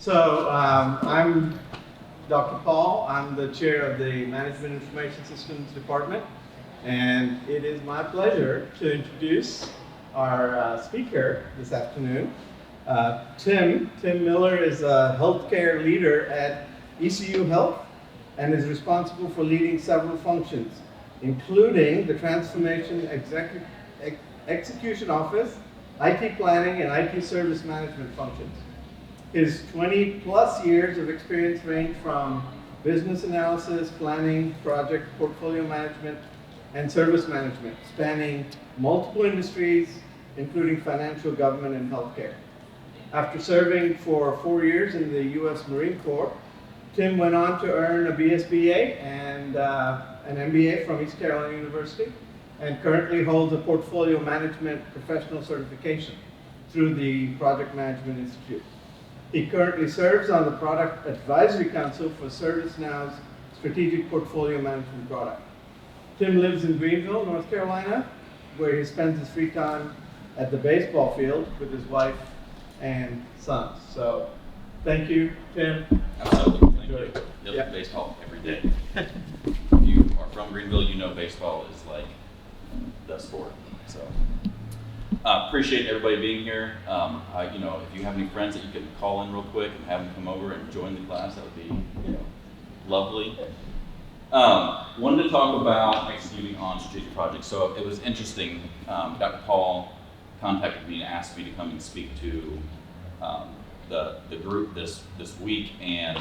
I'm Dr. Paul. I'm the chair of the Management Information Systems Department, and it is my pleasure to introduce our speaker this afternoon. Tim Miller is a healthcare leader at ECU Health and is responsible for leading several functions, including the Transformation Execution Office, IT planning, and IT service management functions. His 20 plus years of experience range from business analysis, planning, project portfolio management, and service management, spanning multiple industries, including financial, government, and healthcare. After serving for 4 years in the U.S. Marine Corps, Tim went on to earn a BSBA and an MBA from East Carolina University, and currently holds a portfolio management professional certification through the Project Management Institute. He currently serves on the Product Advisory Council for ServiceNow's strategic portfolio management product. Tim lives in Greenville, North Carolina, where he spends his free time at the baseball field with his wife and sons. So, thank you, Tim. Absolutely, thank you. Yep, Yeah. Baseball every day. If you are from Greenville, you know baseball is like the sport. So, appreciate everybody being here. If you have any friends that you can call in real quick and have them come over and join the class, that would be lovely. Wanted to talk about executing on strategic projects. So it was interesting. Dr. Paul contacted me and asked me to come and speak to the group this week, and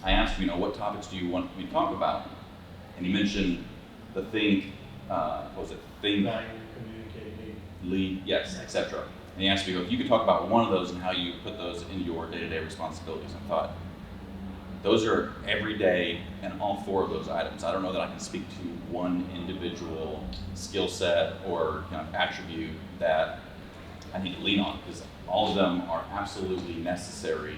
I asked him, what topics do you want me to talk about? And he mentioned the think, think, lead, yes, etc. And he asked me if you could talk about one of those and how you put those into your day-to-day responsibilities. I thought, those are every day and all four of those items. I don't know that I can speak to one individual skill set or attribute that I need to lean on, because all of them are absolutely necessary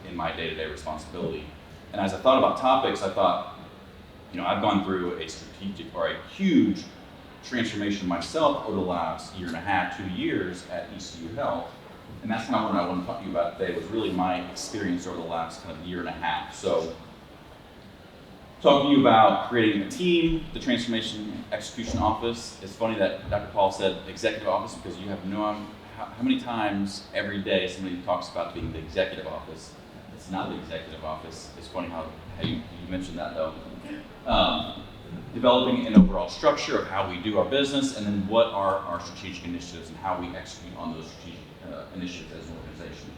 in my day-to-day responsibility. And as I thought about topics, I thought, I've gone through a strategic or a huge transformation myself over the last year and a half, 2 years at ECU Health. And that's kind of what I want to talk to you about today, was really my experience over the last kind of year and a half. So, talking to you about creating a team, the Transformation Execution Office. It's funny that Dr. Paul said executive office, because you have no idea how many times every day somebody talks about being the executive office. It's not the executive office. It's funny how you mentioned that though. Developing an overall structure of how we do our business, and then what are our strategic initiatives and how we execute on those strategic initiatives as an organization.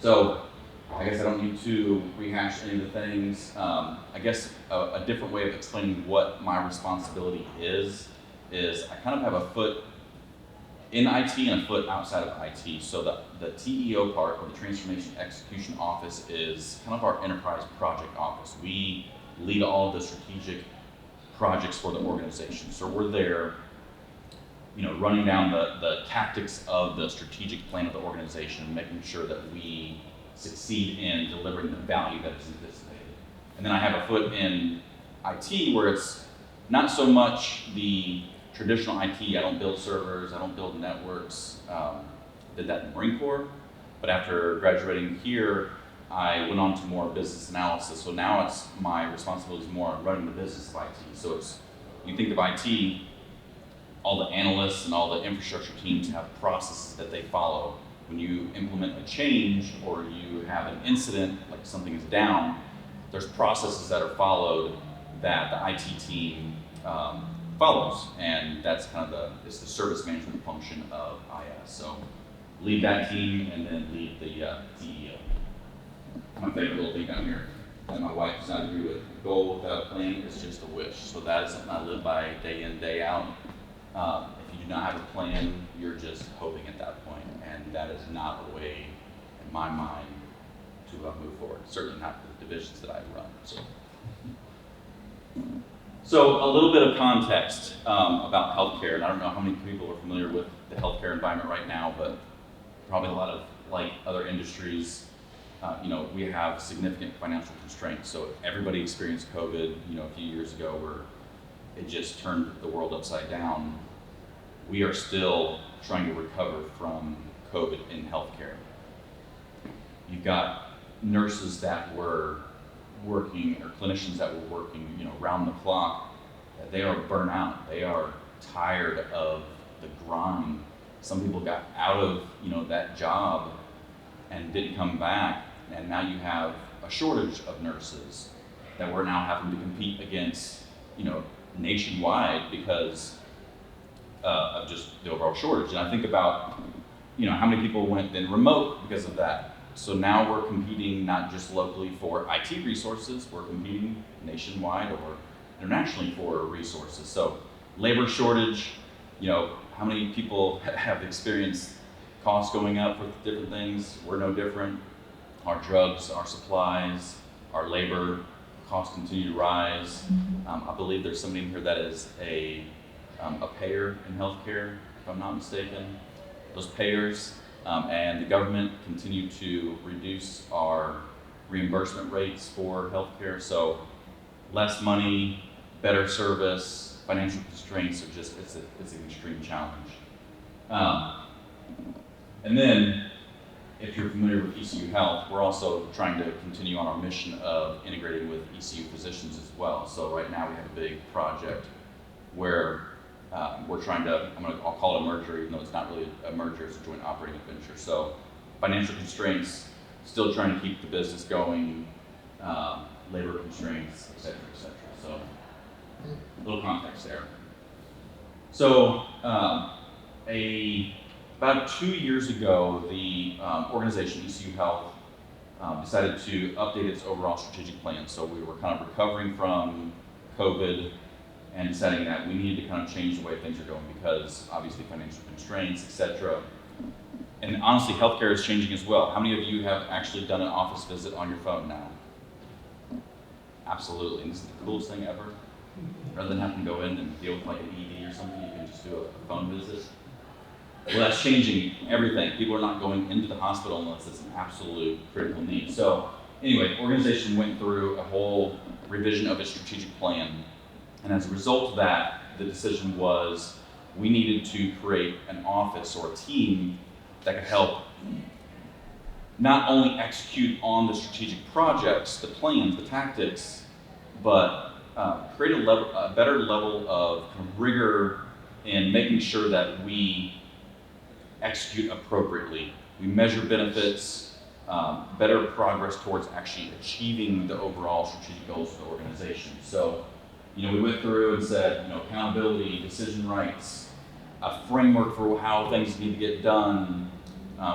So, I guess I don't need to rehash any of the things. I guess a different way of explaining what my responsibility is I kind of have a foot in IT and a foot outside of IT. So the TEO part, or the Transformation Execution Office, is kind of our enterprise project office. We lead all of the strategic projects for the organization. So we're there, running down the tactics of the strategic plan of the organization, making sure that we succeed in delivering the value that is anticipated. And then I have a foot in IT, where it's not so much the traditional IT. I don't build servers, I don't build networks. Did that in the Marine Corps, but after graduating here, I went on to more business analysis. So now it's my responsibility is more on running the business of IT. So you think of IT, all the analysts and all the infrastructure teams have processes that they follow. When you implement a change or you have an incident, like something is down, there's processes that are followed that the IT team follows, and that's kind of it's the service management function of IS. So lead that team and then lead the TEO. My favorite little thing down here that my wife does not agree with: goal without a plan is just a wish. So that is something I live by day in, day out. If you do not have a plan, you're just hoping at that point, and that is not a way, in my mind, to move forward. Certainly not the divisions that I run. So a little bit of context about healthcare, and I don't know how many people are familiar with the healthcare environment right now, but probably a lot of, like other industries, we have significant financial constraints. So everybody experienced COVID, a few years ago, where it just turned the world upside down. We are still trying to recover from COVID in healthcare. You've got nurses that were working, or clinicians that were working, round the clock. They are burnt out. They are tired of the grind. Some people got out of, that job and didn't come back, and now you have a shortage of nurses that we're now having to compete against, nationwide because of just the overall shortage. And I think about, how many people went then remote because of that. So now we're competing not just locally for IT resources, we're competing nationwide or internationally for resources. So labor shortage, how many people have experienced costs going up for different things? We're no different. Our drugs, our supplies, our labor costs continue to rise. I believe there's somebody in here that is a payer in healthcare, if I'm not mistaken. Those payers and the government continue to reduce our reimbursement rates for healthcare. So less money, better service, financial constraints are just, it's an extreme challenge. And then, if you're familiar with ECU Health, we're also trying to continue on our mission of integrating with ECU physicians as well. So right now we have a big project where we're trying to, I'll call it a merger, even though it's not really a merger, it's a joint operating venture. So financial constraints, still trying to keep the business going, labor constraints, et cetera, et cetera. So a little context there. So about 2 years ago, the organization ECU Health decided to update its overall strategic plan. So we were kind of recovering from COVID and deciding that we needed to kind of change the way things are going because obviously financial constraints, et cetera. And honestly, healthcare is changing as well. How many of you have actually done an office visit on your phone now? Absolutely, and this is the coolest thing ever. Rather than having to go in and deal with like an ED or something, you can just do a phone visit. Well, that's changing everything. People are not going into the hospital unless it's an absolute critical need. So anyway, the organization went through a whole revision of its strategic plan. And as a result of that, the decision was we needed to create an office or a team that could help not only execute on the strategic projects, the plans, the tactics, but create a better level of rigor in making sure that we execute appropriately. We measure benefits, better progress towards actually achieving the overall strategic goals of the organization. So, we went through and said, accountability, decision rights, a framework for how things need to get done.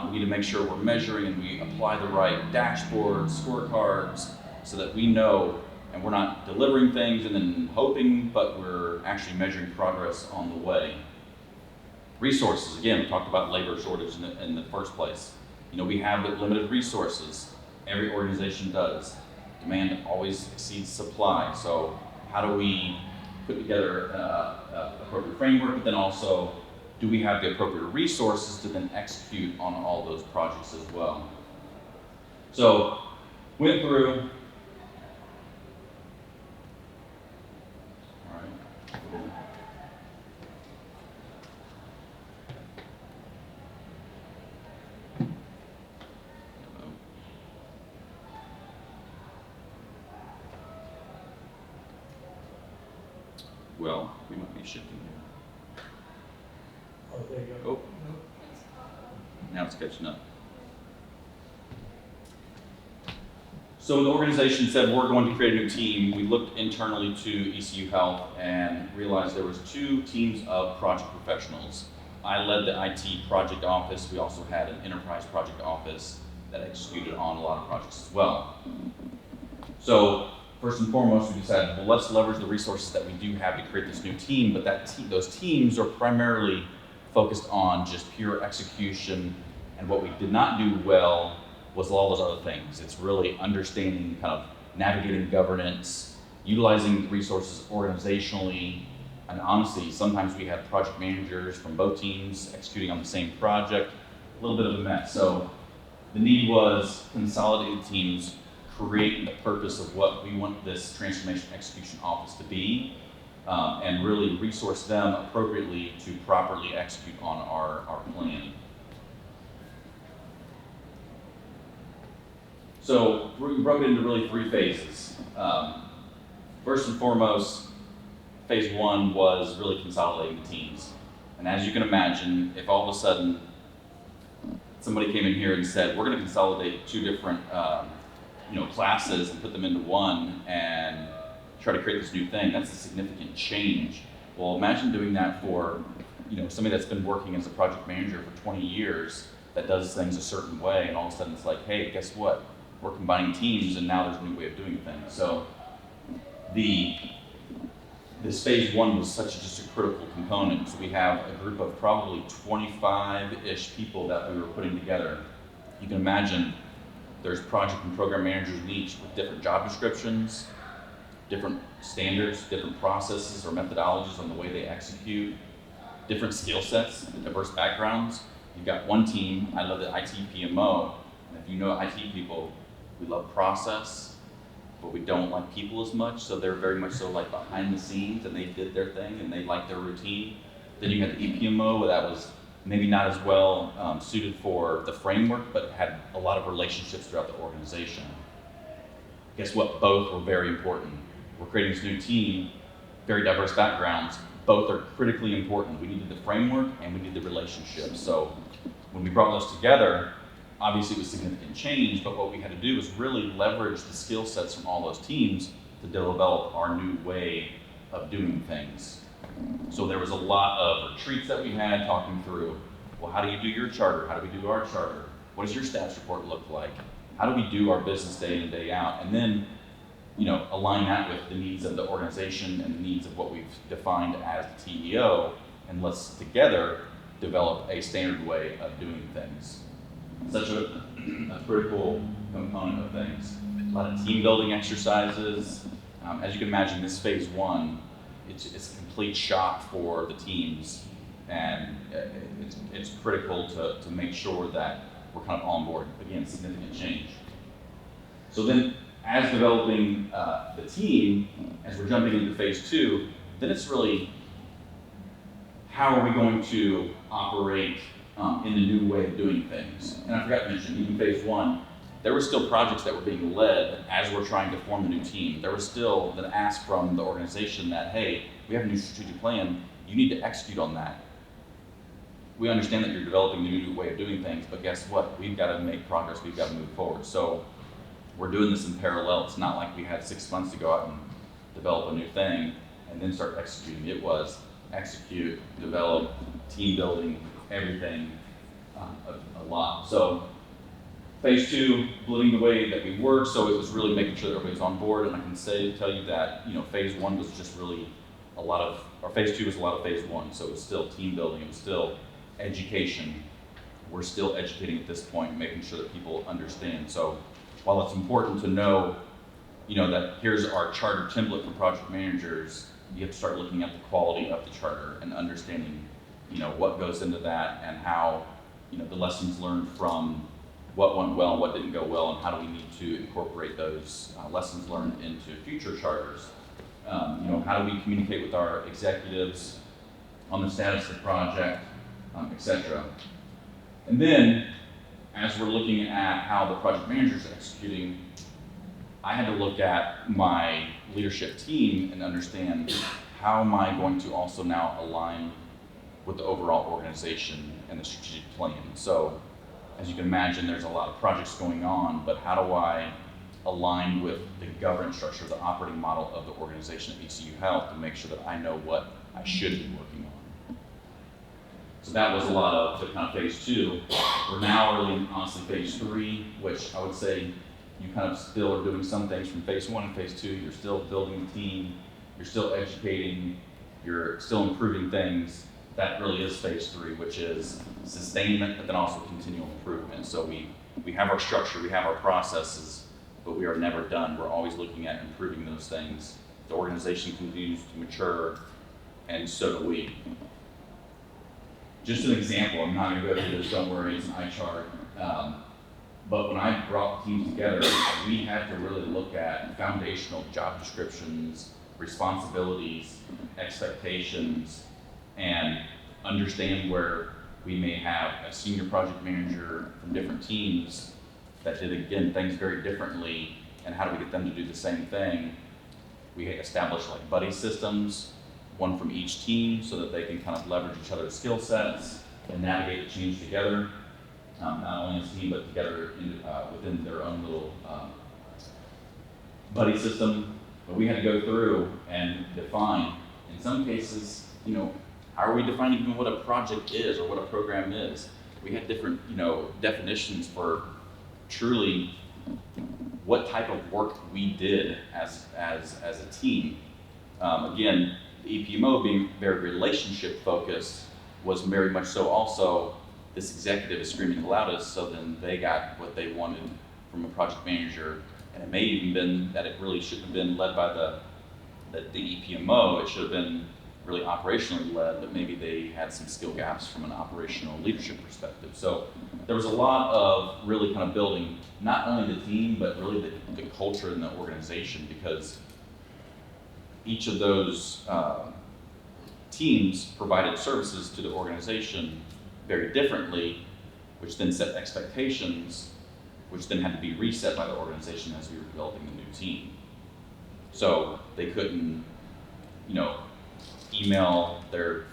We need to make sure we're measuring and we apply the right dashboards, scorecards, so that we know and we're not delivering things and then hoping, but we're actually measuring progress on the way. Resources, again, we talked about labor shortage in the first place. We have limited resources. Every organization does. Demand always exceeds supply. So how do we put together appropriate framework, but then also do we have the appropriate resources to then execute on all those projects as well? So went through. All right. Well, we might be shifting here. Oh, there you go. Oh, now it's catching up. So the organization said we're going to create a new team. We looked internally to ECU Health and realized there was 2 teams of project professionals. I led the IT project office. We also had an enterprise project office that executed on a lot of projects as well. So first and foremost, we decided, well, let's leverage the resources that we do have to create this new team, but those teams are primarily focused on just pure execution, and what we did not do well was all those other things. It's really understanding, kind of navigating governance, utilizing the resources organizationally, and honestly, sometimes we had project managers from both teams executing on the same project, a little bit of a mess. So the need was consolidated teams, create the purpose of what we want this transformation execution office to be, and really resource them appropriately to properly execute on our plan. So we broke it into really 3 phases. First and foremost, phase 1 was really consolidating the teams. And as you can imagine, if all of a sudden somebody came in here and said, we're going to consolidate 2 different classes and put them into one and try to create this new thing, that's a significant change. Well, imagine doing that for somebody that's been working as a project manager for 20 years that does things a certain way, and all of a sudden it's like, hey, guess what? We're combining teams, and now there's a new way of doing things. So this phase 1 was just a critical component. So we have a group of probably 25-ish people that we were putting together. You can imagine there's project and program managers in each with different job descriptions, different standards, different processes or methodologies on the way they execute, different skill sets, diverse backgrounds. You've got one team, I love the IT PMO, and if you know IT people, we love process, but we don't like people as much, so they're very much so like behind the scenes, and they did their thing, and they liked their routine. Then you got the EPMO, that was maybe not as well suited for the framework, but had a lot of relationships throughout the organization. Guess what? Both were very important. We're creating this new team, very diverse backgrounds. Both are critically important. We needed the framework and we needed the relationship. So when we brought those together, obviously it was significant change, but what we had to do was really leverage the skill sets from all those teams to develop our new way of doing things. So there was a lot of retreats that we had talking through, well, how do you do your charter? How do we do our charter? What does your status report look like? How do we do our business day in and day out? And then, align that with the needs of the organization and the needs of what we've defined as the TEO, and let's together develop a standard way of doing things. Such a critical component of things. A lot of team building exercises. As you can imagine, this phase 1, it's a complete shock for the teams, and it's critical to make sure that we're kind of on board. Again, significant change. So then, as developing the team, as we're jumping into phase 2, then it's really how are we going to operate in the new way of doing things. And I forgot to mention, even phase 1, there were still projects that were being led as we're trying to form the new team. There was still an ask from the organization that, hey, we have a new strategic plan, you need to execute on that. We understand that you're developing the new way of doing things, but guess what? We've got to make progress, we've got to move forward. So we're doing this in parallel. It's not like we had 6 months to go out and develop a new thing and then start executing. It was execute, develop, team building, everything, a lot. So phase 2, building the way that we work, so it was really making sure that everybody's on board, and I can tell you that, phase 1 was just really phase 2 was a lot of phase 1, so it was still team building, it was still education. We're still educating at this point, making sure that people understand. So while it's important to know, that here's our charter template for project managers, you have to start looking at the quality of the charter and understanding, what goes into that, and how, the lessons learned from what went well, what didn't go well, and how do we need to incorporate those lessons learned into future charters. How do we communicate with our executives on the status of the project, etc. And then, as we're looking at how the project managers are executing, I had to look at my leadership team and understand how am I going to also now align with the overall organization and the strategic plan. So, as you can imagine, there's a lot of projects going on, but how do I align with the governance structure, the operating model of the organization at ECU Health to make sure that I know what I should be working on. So that was a lot of the kind of phase 2. We're now really in, honestly, phase 3, which I would say you kind of still are doing some things from phase 1 and phase 2. You're still building the team, you're still educating, you're still improving things. That really is phase 3, which is sustainment, but then also continual improvement. So we have our structure, we have our processes, but we are never done. We're always looking at improving those things. The organization continues to mature, and so do we. Just an example, I'm not going to go through this, don't worry, it's an eye chart. But when I brought the teams together, we had to really look at foundational job descriptions, responsibilities, expectations, and understand where we may have a senior project manager from different teams that did, again, things very differently, and how do we get them to do the same thing? We established like buddy systems, one from each team, so that they can kind of leverage each other's skill sets and navigate the change together, not only as a team, but together within their own little buddy system. But we had to go through and define, in some cases, how are we defining even what a project is or what a program is? We had different, definitions for truly what type of work we did as a team. Again, the EPMO being very relationship focused was very much so also this executive is screaming the loudest, so then they got what they wanted from a project manager. And it may even been that it really shouldn't have been led by the EPMO, it should have been really operationally led, but maybe they had some skill gaps from an operational leadership perspective. So there was a lot of really kind of building not only the team, but really the culture in the organization, because each of those teams provided services to the organization very differently, which then set expectations, which then had to be reset by the organization as we were developing the new team. So they couldn't, email their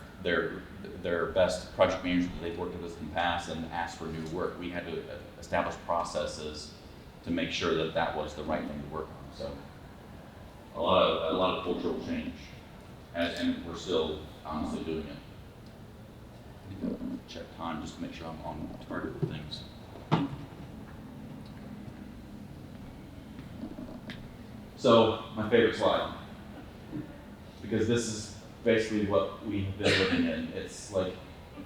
best project managers that they've worked with us in the past and ask for new work. We had to establish processes to make sure that that was the right thing to work on. So a lot of cultural change, and we're still honestly doing it. I think I'll check time just to make sure I'm on target with things. So my favorite slide, because this is basically what we've been living in. It's like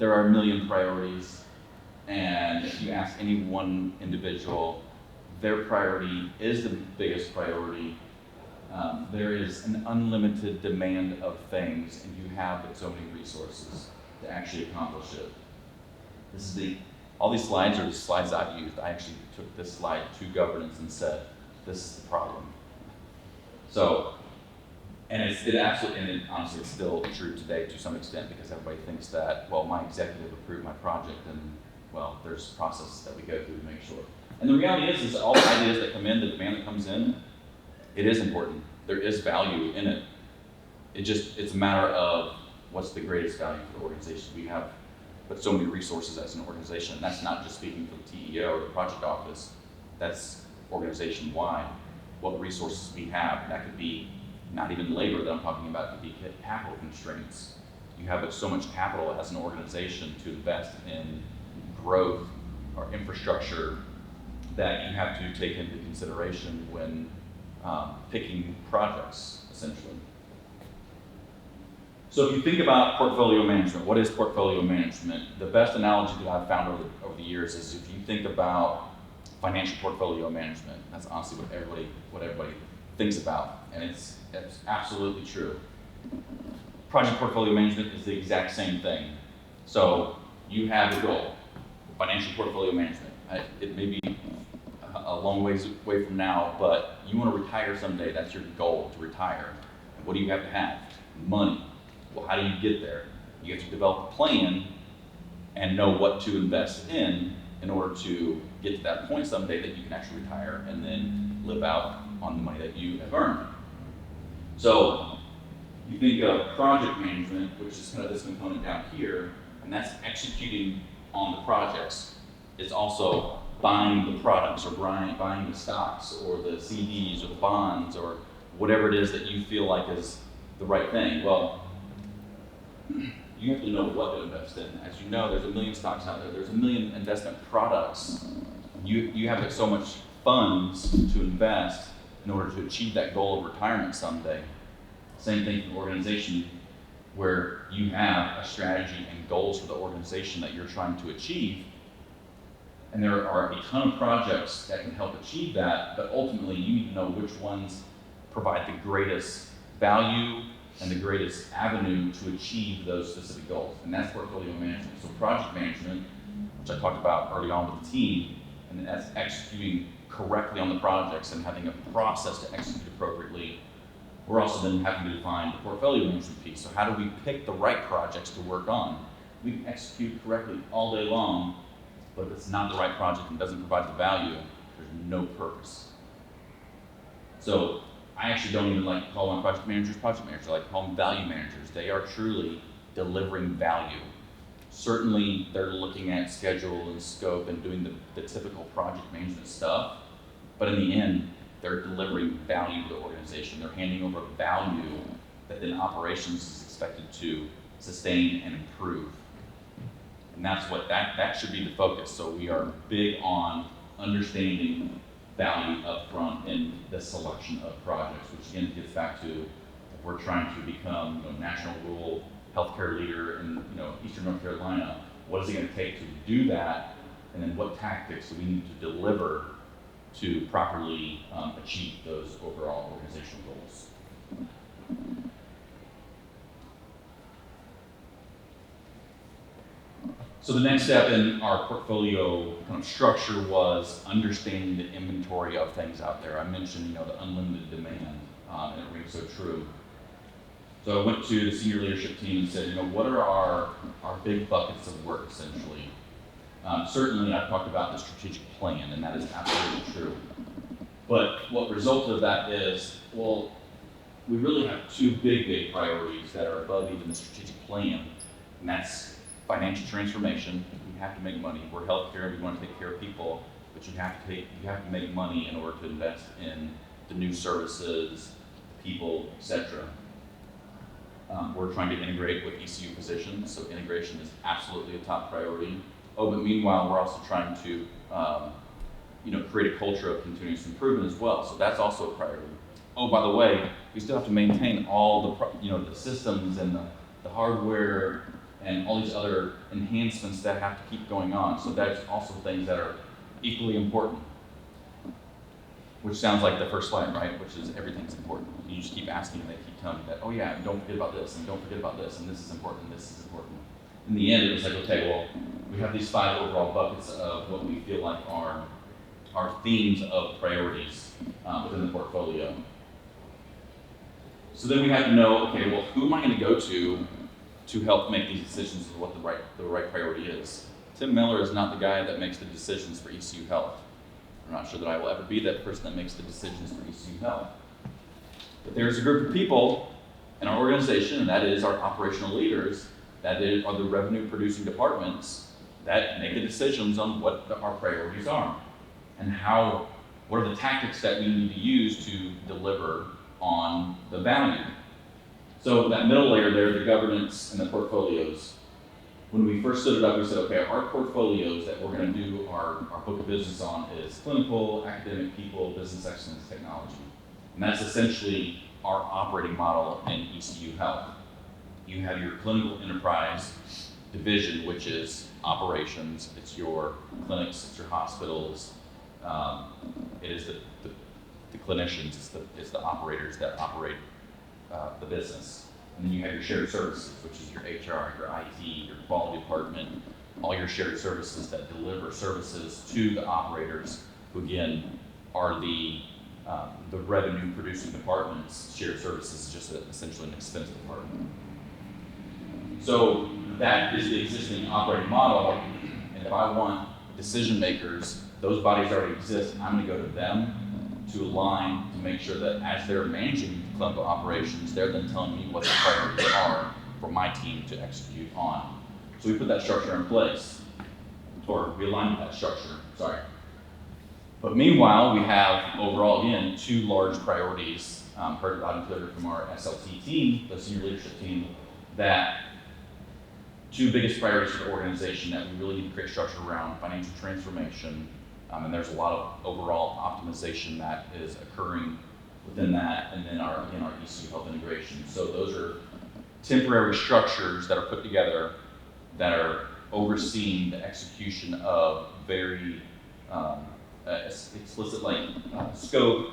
there are a million priorities, and if you ask any one individual, their priority is the biggest priority. There is an unlimited demand of things, and you have so many resources to actually accomplish it. All these slides are the slides I've used. I actually took this slide to governance and said, this is the problem. So, and it absolutely, and honestly, it's still true today to some extent, because everybody thinks that, well, my executive approved my project, and well, there's processes that we go through to make sure. And the reality is all the ideas that come in, the demand that comes in, it is important. There is value in it. It's a matter of what's the greatest value for the organization. We have but so many resources as an organization, and that's not just speaking for the TEO or the project office, that's organization-wide. What resources we have, that could be not even labor that I'm talking about, it could be capital constraints. You have so much capital as an organization to invest in growth or infrastructure that you have to take into consideration when picking projects, essentially. So if you think about portfolio management, what is portfolio management? The best analogy that I've found over the years is if you think about financial portfolio management, that's honestly what everybody thinks about, and it's absolutely true. Project portfolio management is the exact same thing. So you have a goal, financial portfolio management. It may be a long ways away from now, but you want to retire someday. That's your goal, to retire. And what do you have to have? Money. Well, how do you get there? You have to develop a plan and know what to invest in order to get to that point someday that you can actually retire and then live out on the money that you have earned. So you think of project management, which is kind of this component down here, and that's executing on the projects. It's also buying the products or buying the stocks or the CDs or the bonds or whatever it is that you feel like is the right thing. Well, you have to know what to invest in. As you know, there's a million stocks out there. There's a million investment products. You have so much funds to invest in order to achieve that goal of retirement someday. Same thing for the organization, where you have a strategy and goals for the organization that you're trying to achieve. And there are a ton of projects that can help achieve that, but ultimately you need to know which ones provide the greatest value and the greatest avenue to achieve those specific goals. And that's portfolio management. So project management, which I talked about early on with the team, and that's executing correctly on the projects and having a process to execute appropriately. We're also then having to define the portfolio management piece. So how do we pick the right projects to work on? We can execute correctly all day long, but if it's not the right project and doesn't provide the value, there's no purpose. So I actually don't even like to call my project managers. I like to call them value managers. They are truly delivering value. Certainly they're looking at schedule and scope and doing the typical project management stuff, but in the end, they're delivering value to the organization. They're handing over value that then operations is expected to sustain and improve. And that's what that should be the focus. So we are big on understanding value up front in the selection of projects, which again gets back to if we're trying to become national rural healthcare leader in Eastern North Carolina, what is it going to take to do that? And then what tactics do we need to deliver to properly achieve those overall organizational goals? So the next step in our portfolio kind of structure was understanding the inventory of things out there. I mentioned, the unlimited demand, and it rings so true. So I went to the senior leadership team and said, what are our big buckets of work, essentially? Certainly, I've talked about the strategic plan, and that is absolutely true. But what resulted of that is, well, we really have two big priorities that are above even the strategic plan, and that's financial transformation. We have to make money. We're healthcare. We want to take care of people, but you have to make money in order to invest in the new services, people, etc. We're trying to integrate with ECU physicians, so integration is absolutely a top priority. Oh, but meanwhile, we're also trying to, create a culture of continuous improvement as well. So that's also a priority. Oh, by the way, we still have to maintain all the systems and the hardware and all these other enhancements that have to keep going on. So that's also things that are equally important. Which sounds like the first slide, right? Which is everything's important. You just keep asking and they keep telling you that, oh yeah, don't forget about this, and don't forget about this, and this is important, and this is important. In the end, it was like, okay, well, we have these 5 overall buckets of what we feel like are themes of priorities within the portfolio. So then we have to know, okay, well, who am I going to go to help make these decisions of what the right priority is? Tim Miller is not the guy that makes the decisions for ECU Health. I'm not sure that I will ever be that person that makes the decisions for ECU Health. But there's a group of people in our organization, and that is our operational leaders, are the revenue producing departments that make the decisions on what our priorities are and what are the tactics that we need to use to deliver on the value. So that middle layer there, the governance and the portfolios. When we first stood it up, we said, okay, our portfolios that we're going to do our book of business on is clinical, academic, people, business excellence, technology. And that's essentially our operating model in ECU Health. You have your clinical enterprise division, which is operations. It's your clinics, it's your hospitals. It is the clinicians, it's the operators that operate the business. And then you have your shared services, which is your HR, your IT, your quality department, all your shared services that deliver services to the operators, who again are the revenue producing departments. Shared services is just essentially an expense department. So that is the existing operating model, and if I want decision makers, those bodies already exist, I'm going to go to them to align to make sure that as they're managing clinical operations, they're then telling me what the priorities are for my team to execute on. So we put that structure in place, or realigned that structure, sorry. But meanwhile, we have overall, again, 2 large priorities, heard loud and clear from our SLT team, the senior leadership team, that 2 biggest priorities for the organization that we really need to create structure around: financial transformation, and there's a lot of overall optimization that is occurring within that, and then our ECU Health integration. So those are temporary structures that are put together that are overseeing the execution of very explicit scope,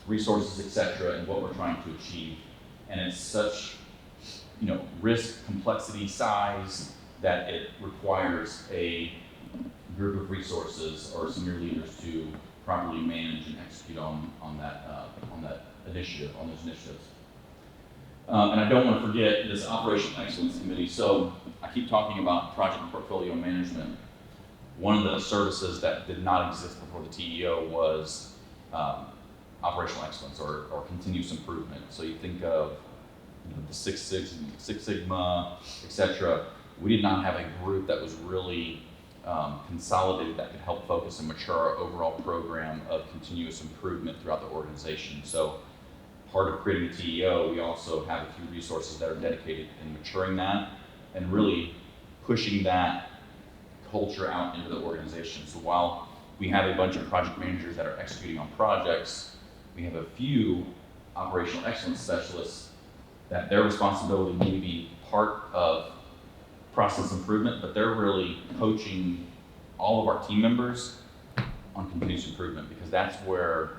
resources, etc., and what we're trying to achieve. And it's such risk, complexity, size that it requires a group of resources or senior leaders to properly manage and execute on that initiative, on those initiatives. And I don't want to forget this Operational Excellence Committee. So I keep talking about project and portfolio management. one of the services that did not exist before the TEO was operational excellence or continuous improvement. So you think of the Six Sigma, etc. We did not have a group that was really consolidated that could help focus and mature our overall program of continuous improvement throughout the organization. So part of creating the TEO, we also have a few resources that are dedicated in maturing that and really pushing that culture out into the organization. So while we have a bunch of project managers that are executing on projects, we have a few operational excellence specialists that their responsibility may be part of process improvement, but they're really coaching all of our team members on continuous improvement, because that's where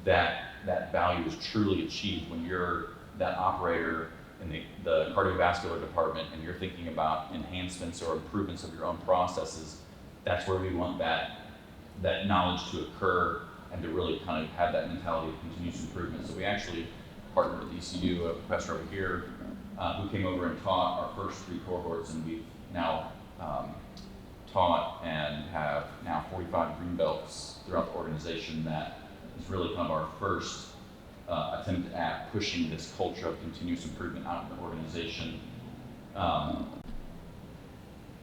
that value is truly achieved when you're that operator in the cardiovascular department and you're thinking about enhancements or improvements of your own processes. That's where we want that knowledge to occur and to really kind of have that mentality of continuous improvement. So we actually partnered with ECU, a professor over here, who came over and taught our first 3 cohorts, and we've now taught and have now 45 green belts throughout the organization. That is really kind of our first attempt at pushing this culture of continuous improvement out in the organization. And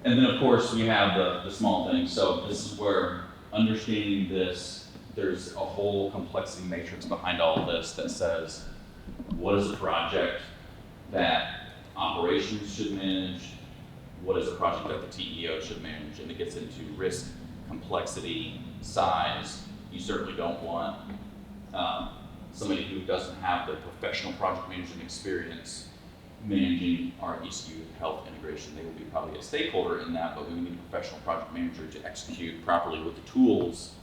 then of course we have the small things. So this is where understanding this, there's a whole complexity matrix behind all of this that says, what is a project that operations should manage? What is a project that the TEO should manage? And it gets into risk, complexity, size. You certainly don't want somebody who doesn't have the professional project management experience managing our ECU Health integration. They will be probably a stakeholder in that, but we need a professional project manager to execute properly with the tools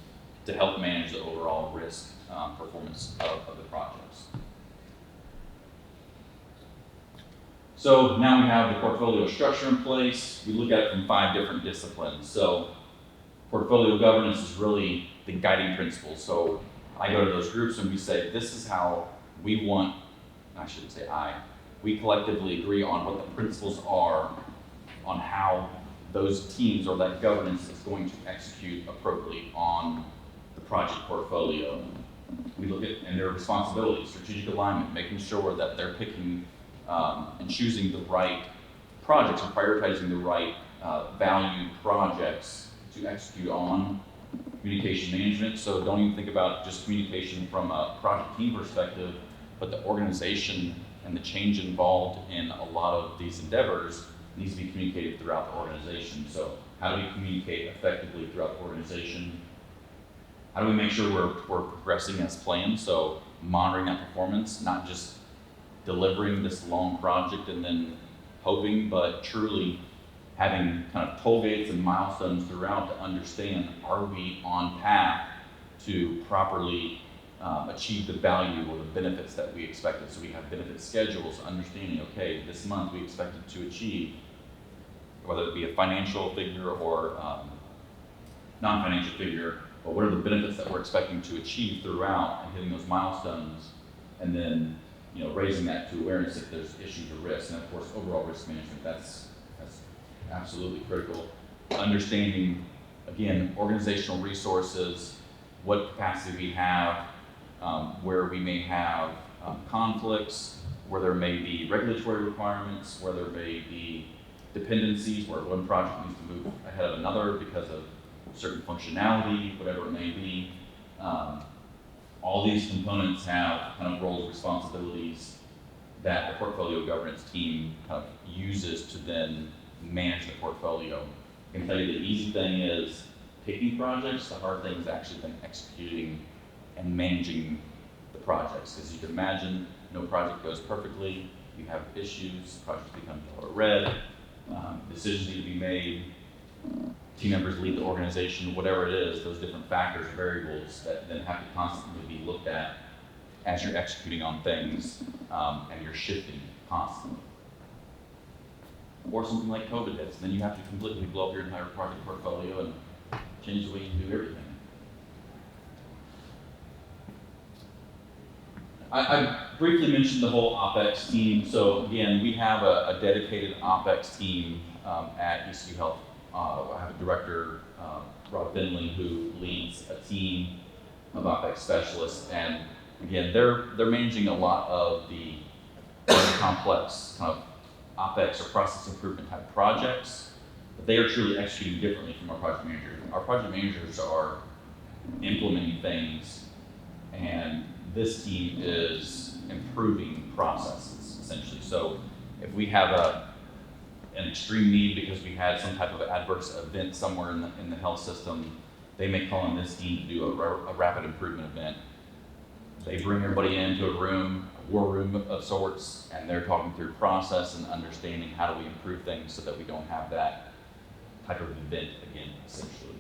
to help manage the overall risk performance of the projects. So now we have the portfolio structure in place. We look at it from 5 different disciplines. So portfolio governance is really the guiding principle. So I go to those groups and we say, this is how we want, I shouldn't say we collectively agree on what the principles are on how those teams or that governance is going to execute appropriately on the project portfolio. We look at and their responsibilities, strategic alignment, making sure that they're picking and choosing the right projects and prioritizing the right value projects to execute on. Communication management, so don't even think about just communication from a project team perspective, but the organization and the change involved in a lot of these endeavors needs to be communicated throughout the organization. So how do we communicate effectively throughout the organization? How do we make sure we're progressing as planned? So monitoring that performance, not just delivering this long project and then hoping, but truly having kind of toll gates and milestones throughout to understand, are we on path to properly achieve the value or the benefits that we expected? So we have benefit schedules, understanding, okay, this month we expected to achieve, whether it be a financial figure or non-financial figure, but what are the benefits that we're expecting to achieve throughout and hitting those milestones, and then raising that to awareness if there's issues or risks. And of course, overall risk management, that's absolutely critical. Understanding, again, organizational resources, what capacity we have, where we may have conflicts, where there may be regulatory requirements, where there may be dependencies, where one project needs to move ahead of another because of certain functionality, whatever it may be. All these components have kind of roles, responsibilities that the portfolio governance team kind of uses to then manage the portfolio. I can tell you the easy thing is picking projects. The hard thing is actually then executing and managing the projects. As you can imagine, no project goes perfectly. You have issues, projects become yellow or red, decisions need to be made, team members leave the organization, whatever it is, those different factors, variables that then have to constantly be looked at as you're executing on things and you're shifting constantly. Or something like COVID hits, then you have to completely blow up your entire project portfolio and change the way you do everything. I briefly mentioned the whole OpEx team. So again, we have a dedicated OpEx team at ECU Health. I have a director Rob Finley, who leads a team of OpEx specialists, and again, they're managing a lot of the complex kind of OpEx or process improvement type projects, but they are truly executing differently from our project managers. Our project managers are implementing things, and this team is improving processes, essentially. So if we have an extreme need because we had some type of adverse event somewhere in the health system, they may call on this team to do a rapid improvement event. They bring everybody into a room, a war room of sorts, and they're talking through process and understanding how do we improve things so that we don't have that type of event again, essentially.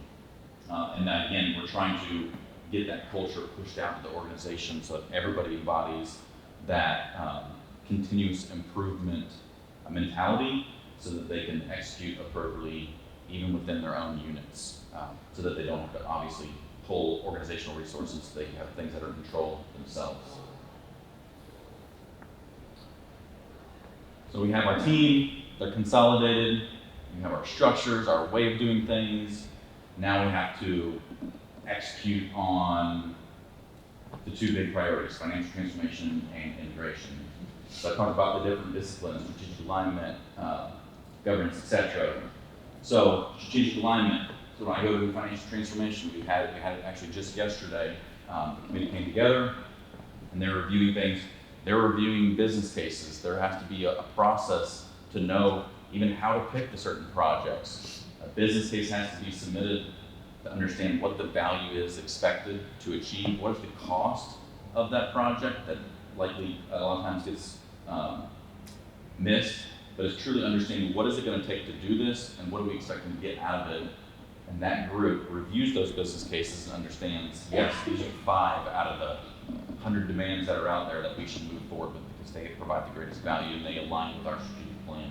And then again, we're trying to get that culture pushed out to the organization so that everybody embodies that continuous improvement mentality so that they can execute appropriately even within their own units, so that they don't have to obviously pull organizational resources so they can have things that are in control themselves. So we have our team, they're consolidated, we have our structures, our way of doing things. Now we have to execute on the two big priorities, financial transformation and integration. So I talked about the different disciplines, strategic alignment, governance, etc. So strategic alignment, so when I go to financial transformation, we had it actually just yesterday. The committee came together and they're reviewing things. They're reviewing business cases. There has to be a process to know even how to pick the certain projects. A business case has to be submitted to understand what the value is expected to achieve, what is the cost of that project that likely a lot of times gets missed, but it's truly understanding what is it going to take to do this and what are we expecting to get out of it. And that group reviews those business cases and understands, yes, these are 5 out of the 100 demands that are out there that we should move forward with because they provide the greatest value and they align with our strategic plan.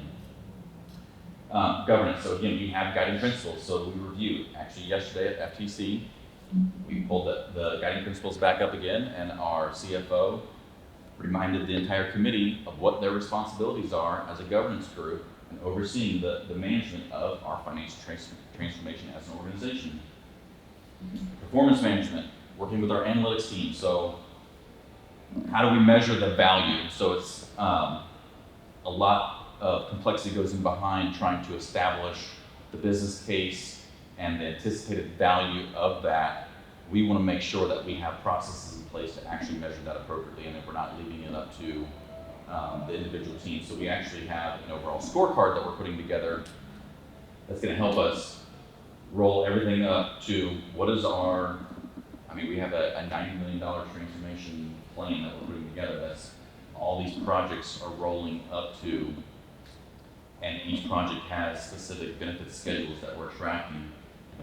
Governance, so again, we have guiding principles, so we review. Actually, yesterday at FTC, we pulled the guiding principles back up again, and our CFO reminded the entire committee of what their responsibilities are as a governance group and overseeing the management of our financial transformation as an organization. Performance management, working with our analytics team. So how do we measure the value? So it's a lot of complexity goes in behind trying to establish the business case and the anticipated value of that. We want to make sure that we have processes in place to actually measure that appropriately and that we're not leaving it up to the individual teams. So we actually have an overall scorecard that we're putting together that's going to help us roll everything up to what is our, we have a $90 million transformation plan that we're putting together. That's all these projects are rolling up to, and each project has specific benefit schedules that we're tracking.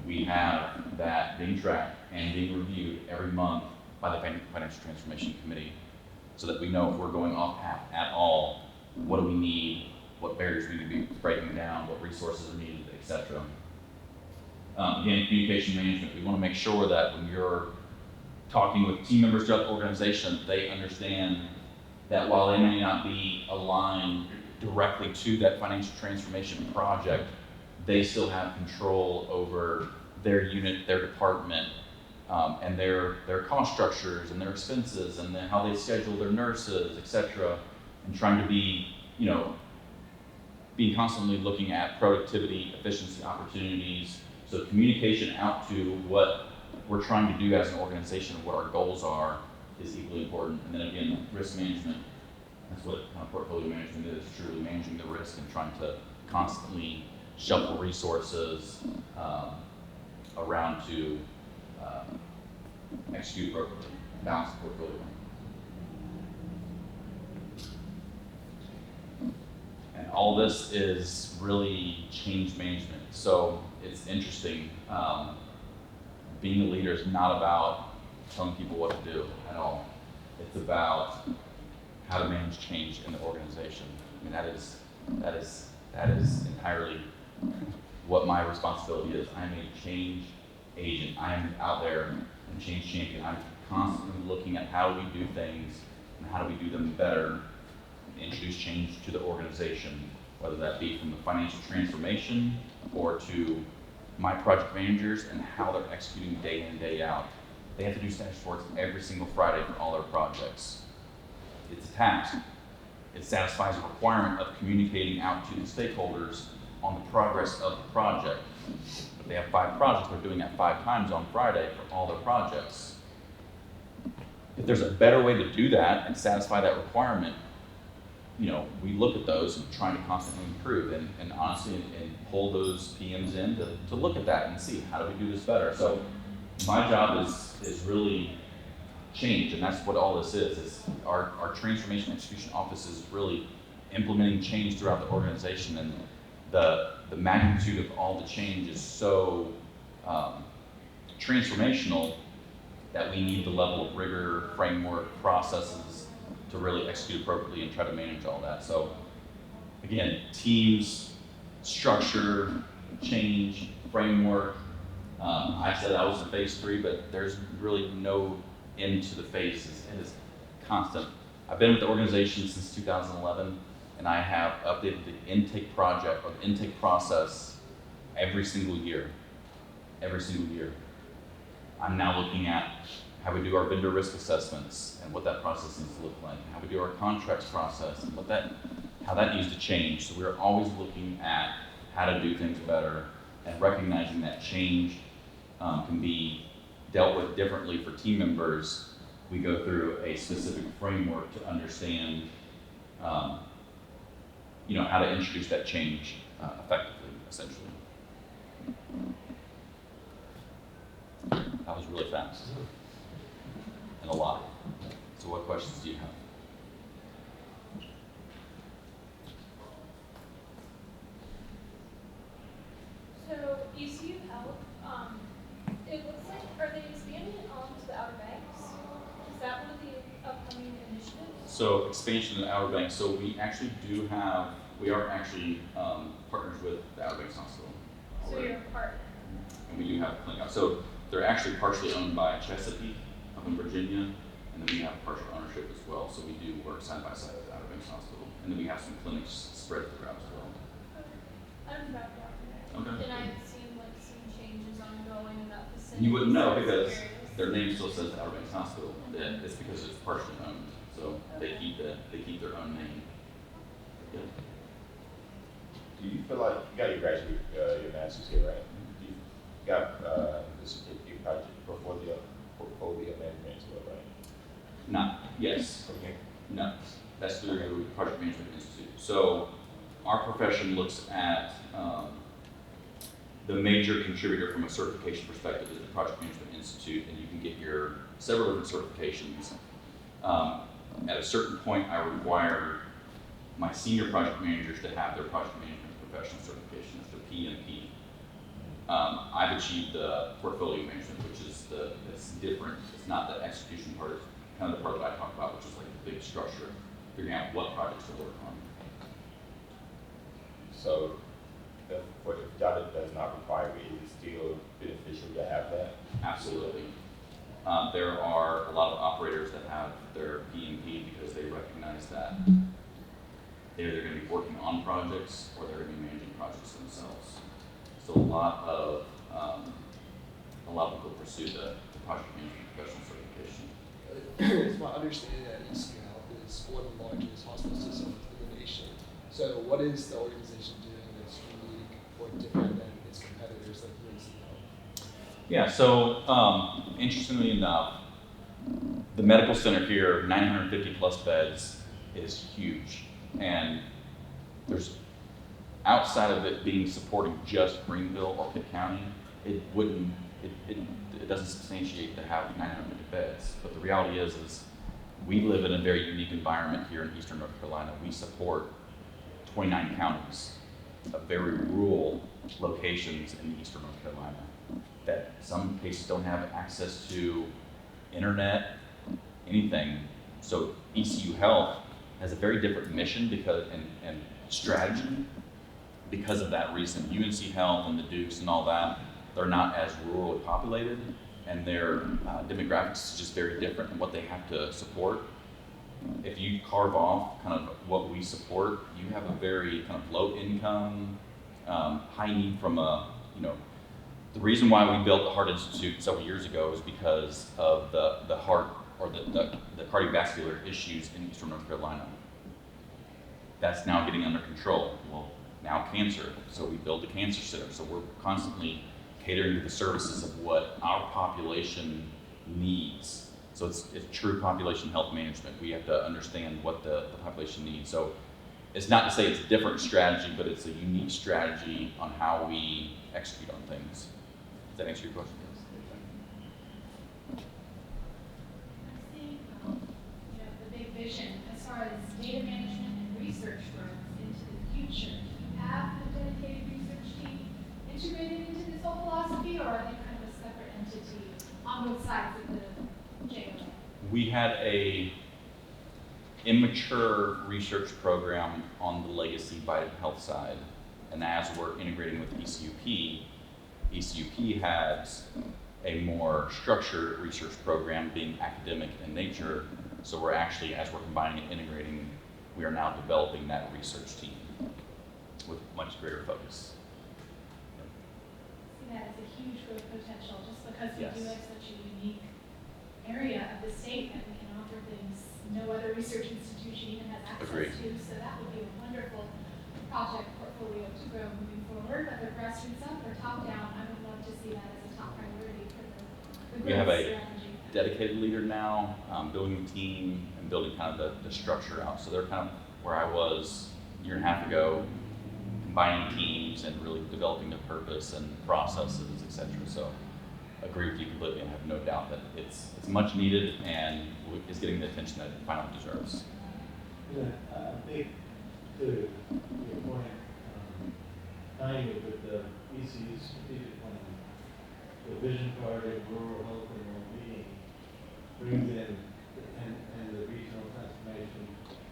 We have that being tracked and being reviewed every month by the Financial Transformation Committee so that we know if we're going off path at all, what do we need, what barriers we need to be breaking down, what resources are needed, etc. Again, communication management, we want to make sure that when you're talking with team members throughout the organization, they understand that while they may not be aligned directly to that financial transformation project, they still have control over their unit, their department, and their cost structures and their expenses and how they schedule their nurses, etc. And trying to be, being constantly looking at productivity, efficiency opportunities. So communication out to what we're trying to do as an organization and what our goals are is equally important. And then again, risk management. That's what kind of portfolio management is, truly managing the risk and trying to constantly shuffle resources around to execute appropriately, balance the portfolio. And all this is really change management. So it's interesting. Being a leader is not about telling people what to do at all. It's about how to manage change in the organization. That is entirely what my responsibility is. I'm a change agent. I am out there and change champion. I'm constantly looking at how we do things and how do we do them better, and introduce change to the organization, whether that be from the financial transformation or to my project managers and how they're executing day in, day out. They have to do status reports every single Friday for all their projects. It's a task. It satisfies a requirement of communicating out to the stakeholders on the progress of the project. If they have 5 projects, they're doing that 5 times on Friday for all their projects. If there's a better way to do that and satisfy that requirement, we look at those and try to constantly improve and honestly and pull those PMs in to look at that and see how do we do this better. So my job is really change, and that's what all this is our transformation execution office is really implementing change throughout the organization, and the magnitude of all the change is so transformational that we need the level of rigor, framework, processes to really execute appropriately and try to manage all that. So again, teams, structure, change, framework. I said I was in phase 3, but there's really no end to the phases. It is constant. I've been with the organization since 2011, and I have updated the intake project or the intake process every single year. Every single year. I'm now looking at how we do our vendor risk assessments and what that process needs to look like, and how we do our contracts process and how that needs to change. So we're always looking at how to do things better and recognizing that change can be dealt with differently for team members. We go through a specific framework to understand how to introduce that change effectively, essentially. That was really fast and a lot. So what questions do you have? So ECU Health, it looks like, are they expanding it onto the Outer Banks? Is that one of the upcoming initiatives? So expansion in the Outer Banks. So we are actually partners with the Outer Banks Hospital. So you're a partner. And we do have a clinic out. So they're actually partially owned by Chesapeake up in Virginia, and then we have partial ownership as well. So we do work side by side with the Outer Banks Hospital, and then we have some clinics spread throughout as well. I'm back down there. Okay. And I've seen some changes ongoing in that vicinity. You wouldn't know so because curious. their name still says Outer Banks Hospital. And it's because it's partially owned, so they keep their own name. Yeah. Do you feel like you got your master's here, right? You got the certificate project portfolio management as well, right? Yes. Okay. No. That's through Project Management Institute. So our profession looks at the major contributor from a certification perspective is the Project Management Institute, and you can get your several different certifications. At a certain point, I require my senior project managers to have their project management professional certification, that's their PMP. I've achieved the portfolio management, which is it's different. It's not the execution part, it's kind of the part that I talk about, which is like the big structure, figuring out what projects to work on. So, for the job that does not require it, is it still beneficial to have that? Absolutely. There are a lot of operators that have their PMP because they recognize that they're either going to be working on projects or they're going to be managing projects themselves. So a lot of people pursue the project management professional certification. It's my understanding that ECU Health is one of the largest hospital systems in the nation. So what is the organization doing that's unique or different than its competitors like ECU Health? Yeah, so interestingly enough, the medical center here, 950 plus beds, is huge. And there's, outside of it being supporting just Greenville or Pitt County, it doesn't substantiate to have 950 beds. But the reality is we live in a very unique environment here in Eastern North Carolina. We support 29 counties of very rural locations in Eastern North Carolina that some cases don't have access to internet, anything. So ECU Health has a very different mission and strategy because of that reason. UNC Health and the Dukes and all that, they're not as rurally populated, and their demographics is just very different in what they have to support. If you carve off kind of what we support, you have a very kind of low income, high need from a The reason why we built the Heart Institute several years ago is because of the heart or the cardiovascular issues in Eastern North Carolina. That's now getting under control. Well, now cancer, so we built a cancer center. So we're constantly catering to the services of what our population needs. So it's true population health management. We have to understand what the population needs. So it's not to say it's a different strategy, but it's a unique strategy on how we execute on things. Does that answer your question? I see, the big vision as far as data management and research growth into the future. Do you have a dedicated research team integrated into this whole philosophy, or are they kind of a separate entity on both sides of the JOA? We had a immature research program on the legacy Vitamin Health side, and as we're integrating with ECUP, ECUP has a more structured research program being academic in nature. So we're actually, as we're combining and integrating, we are now developing that research team with much greater focus. See that as a huge growth potential, just because we Yes. do have such a unique area of the state that we can offer things no other research institution even has access Agreed. to. So that would be a wonderful project portfolio to grow moving forward, whether grassroots up or top down. I would love to see that as a top priority for the We have growth a strategy. dedicated leader now, building the team and building kind of the structure out. So they're kind of where I was a year and a half ago, combining teams and really developing the purpose and processes, et cetera. So I agree with you completely and have no doubt that it's much needed and is getting the attention that it finally deserves. Yeah, I think to your point, tying it with the ECU strategic plan, the vision card of rural health and well-being brings in, and the regional transformation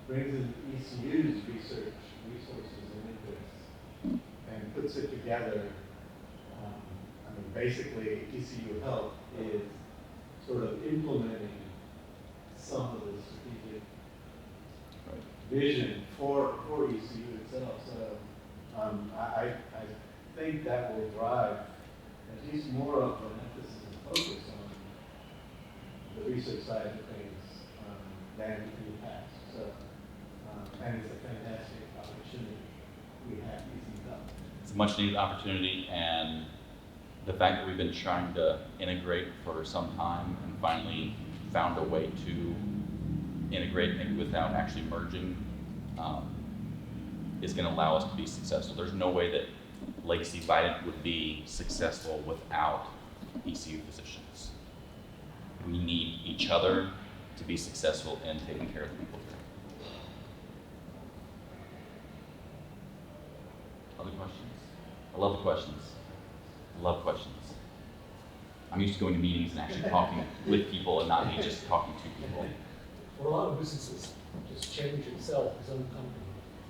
brings in ECU's research, resources and interests, and puts it together. Basically, ECU Health is sort of implementing some of the strategic vision for ECU itself. So I think that will drive at least more of an emphasis and focus on the research side of things than in the past. So, and it's a fantastic opportunity we have ECU Health. It's a much needed opportunity, and the fact that we've been trying to integrate for some time and finally found a way to integrate maybe without actually merging is going to allow us to be successful. There's no way that Legacy Vidant would be successful without ECU physicians. We need each other to be successful in taking care of the people here. Other questions? I love the questions. I love questions. I'm used to going to meetings and actually talking with people and not me just talking to people. For a lot of businesses, just change itself is uncomfortable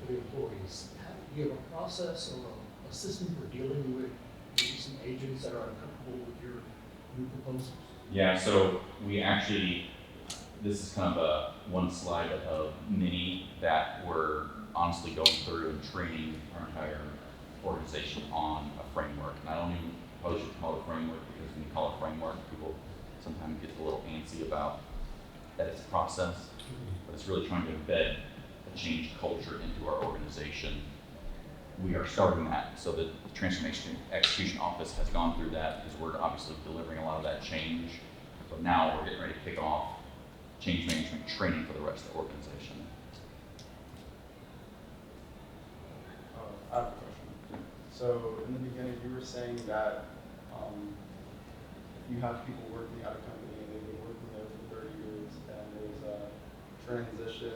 for the employees. Do you have a process or a system for dealing with maybe some agents that are uncomfortable with your new proposals? Yeah, so we actually, this is kind of a one slide of many that we're honestly going through and training our entire organization on a framework. And I don't even propose you call it a framework, because when you call it a framework, people sometimes get a little antsy about that it's a process, but it's really trying to embed a change culture into our organization. We are starting that, so the Transformation Execution Office has gone through that because we're obviously delivering a lot of that change. So now we're getting ready to kick off change management training for the rest of the organization. I have a question. So in the beginning, you were saying that you have people working at a company and they've been working there for 30 years, and there's a transition,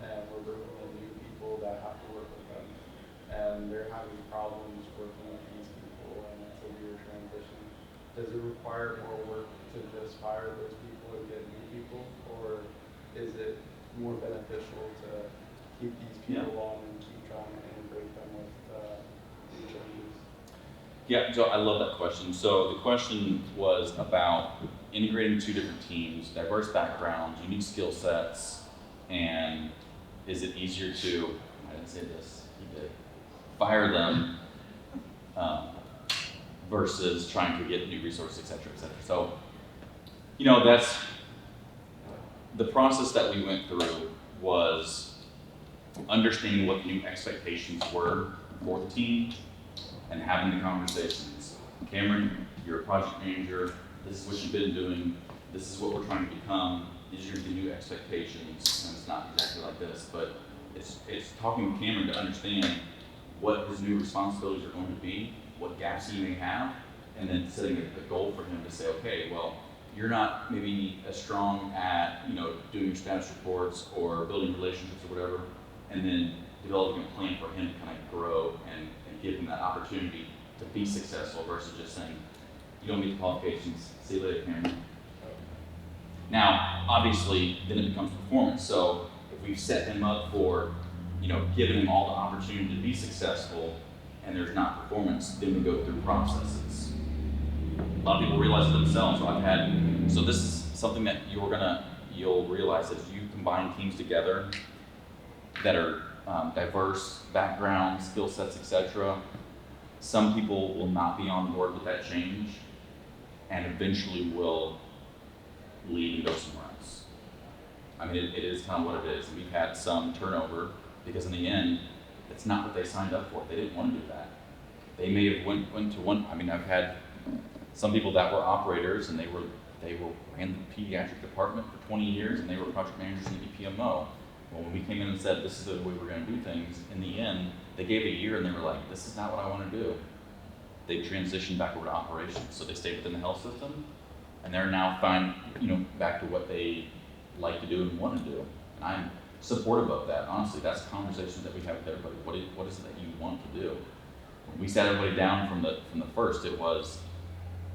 and we're bringing in new people that have to work with them, and they're having problems working with these people, and it's a weird transition. Does it require more work to just fire those people and get new people, or is it more beneficial to keep these people on and keep trying to integrate them with new changes? Yeah, so I love that question. So the question was about integrating two different teams, diverse backgrounds, unique skill sets, and is it easier to, I didn't say this, he did, fire them versus trying to get new resources, et cetera, et cetera. So, you know, that's the process that we went through was understanding what the new expectations were for the team and having the conversations. Cameron, you're a project manager. This is what you've been doing. This is what we're trying to become. These are the new expectations. And it's not exactly like this, but it's talking with Cameron to understand what his new responsibilities are going to be, what gaps he may have, and then setting a goal for him to say, okay, well, you're not maybe as strong at, you know, doing your status reports or building relationships or whatever, and then developing a plan for him to kind of grow and give him that opportunity to be successful versus just saying, you don't meet the qualifications, see you later, Cameron. Now, obviously, then it becomes performance. So if we've set him up for, you know, giving him all the opportunity to be successful and there's not performance, then we go through processes. A lot of people realize it themselves. So this is something that you'll realize as you combine teams together that are diverse backgrounds, skill sets, etc. Some people will not be on board with that change and eventually will leave and go somewhere else. I mean, it is kind of what it is. We've had some turnover because in the end, it's not what they signed up for. They didn't want to do that. They may have went to one. I mean, I've had some people that were operators and they ran the pediatric department for 20 years and they were project managers in the PMO. Well, when we came in and said this is the way we're going to do things, in the end, they gave a year and they were like, this is not what I want to do. They transitioned back over to operations, so they stayed within the health system, and they're now back to what they like to do and want to do. And I'm supportive of that. Honestly, that's conversations that we have with everybody. What is it that you want to do? When we sat everybody down from the first, it was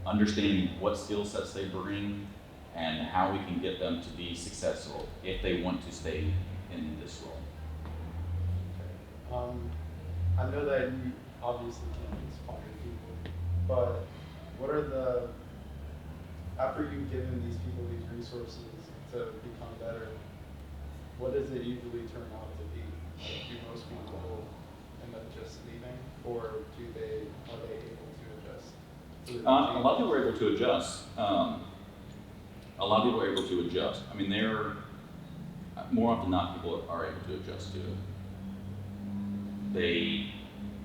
understanding what skill sets they bring and how we can get them to be successful if they want to stay in this role. I know that you obviously can't just fire people, but what are after you've given these people these resources to become better, what does it usually turn out to be? Do most people end up just leaving, or are they able to adjust? A lot of people are able to adjust. I mean, they're more often than not, people are able to adjust to it. They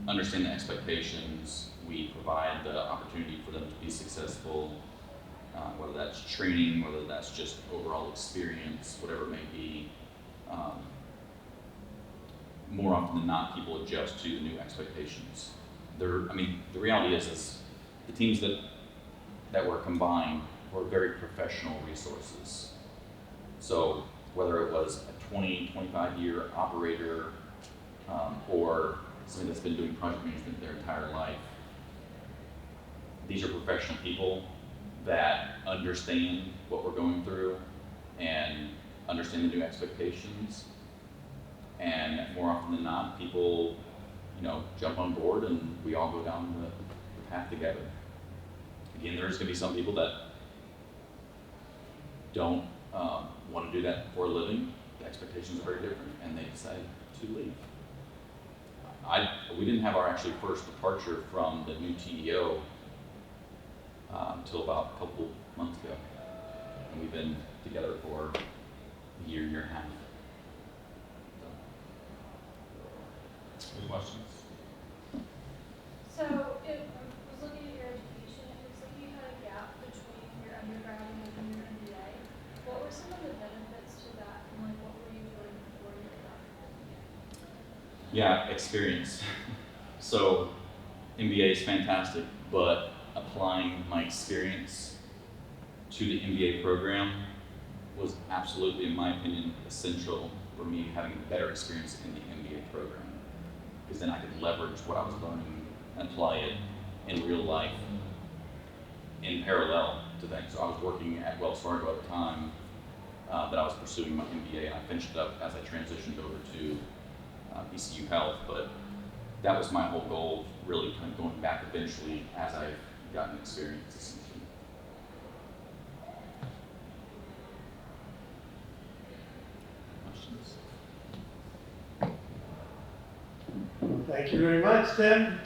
understand the expectations. We provide the opportunity for them to be successful, whether that's training, whether that's just overall experience, whatever it may be. More often than not, people adjust to the new expectations. The reality is the teams that were combined were very professional resources. So whether it was a 20, 25-year operator or somebody that's been doing project management their entire life, these are professional people that understand what we're going through and understand the new expectations. And more often than not, people, jump on board and we all go down the path together. Again, there's going to be some people that don't want to do that for a living. The expectations are very different, and they decide to leave. We didn't have our actually first departure from the new TEO until about a couple months ago, and we've been together for a year and a half. Any questions? So, I was looking at your education, it looks like you had a gap between your undergrad and your MBA. What were some of the benefits to that, and what were you doing before you did that? Yeah, experience. So, MBA is fantastic, but applying my experience to the MBA program was absolutely, in my opinion, essential for me having a better experience in the MBA program. Because then I could leverage what I was learning and apply it in real life in parallel to things. So I was working at Wells Fargo at the time that I was pursuing my MBA, and I finished it up as I transitioned over to ECU Health. But that was my whole goal, really kind of going back eventually as I've gotten experience, essentially. Questions? Thank you very much, Tim.